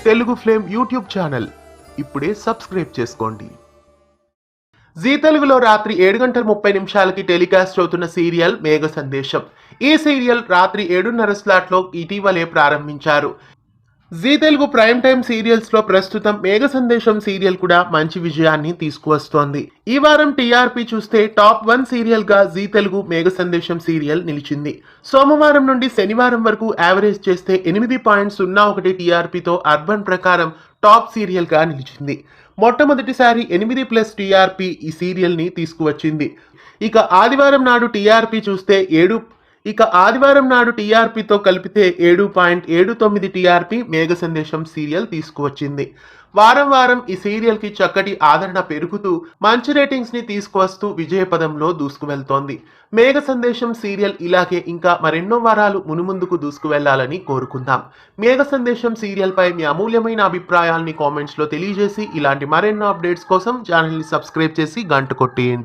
Telugu flame YouTube channel ఇప్పుడే subscribe చేసుకోండి. G తెలుగులో రాత్రి 7:30 టెలికాస్ట్ అవుతున్న సీరియల్ మేఘ సందేశం. ఈ సీరియల్ రాత్రి 7:30 స్లాట్లో ఇటీవలే ప్రారంభించారు. Zee Telugu prime time serials లో ప్రస్తుతం మేఘ సందేశం సీరియల్ కూడా మంచి విజయాన్ని తీసుకువస్తోంది. ఈ వారం టీఆర్పీ చూస్తే టాప్ 1 సీరియల్ గా జీ తెలుగు మేఘ సందేశం సీరియల్ నిలిచింది. సోమవారం నుండి శనివారం వరకు యావరేజ్ చేస్తే 8.01 టీఆర్పీతో అర్బన్ ప్రకారం టాప్ సీరియల్ గా నిలిచింది. మొట్టమొదటిసారి 8+ టీఆర్పీ ఈ సీరియల్ ని తీసుకువచ్చింది. ఇక ఆదివారం నాడు టీఆర్పీ చూస్తే టీఆర్పీతో కలిపితే 7.79 టీఆర్పీ మేఘ సందేశం సీరియల్ తీసుకువచ్చింది. వారం వారం ఈ సీరియల్ కి చక్కటి ఆదరణ పెరుగుతూ మంచి రేటింగ్స్ ని తీసుకువస్తూ విజయపదంలో దూసుకువెళ్తోంది. మేఘ సందేశం సీరియల్ ఇలాగే ఇంకా మరెన్నో వారాలు మునుముందుకు దూసుకువెళ్లాలని కోరుకుందాం. మేఘ సందేశం సీరియల్ పై మీ అమూల్యమైన అభిప్రాయాల్ని కామెంట్స్ లో తెలియజేసి ఇలాంటి మరెన్నో అప్డేట్స్ కోసం ఛానల్ ని సబ్స్క్రైబ్ చేసి గంట కొట్టేయండి.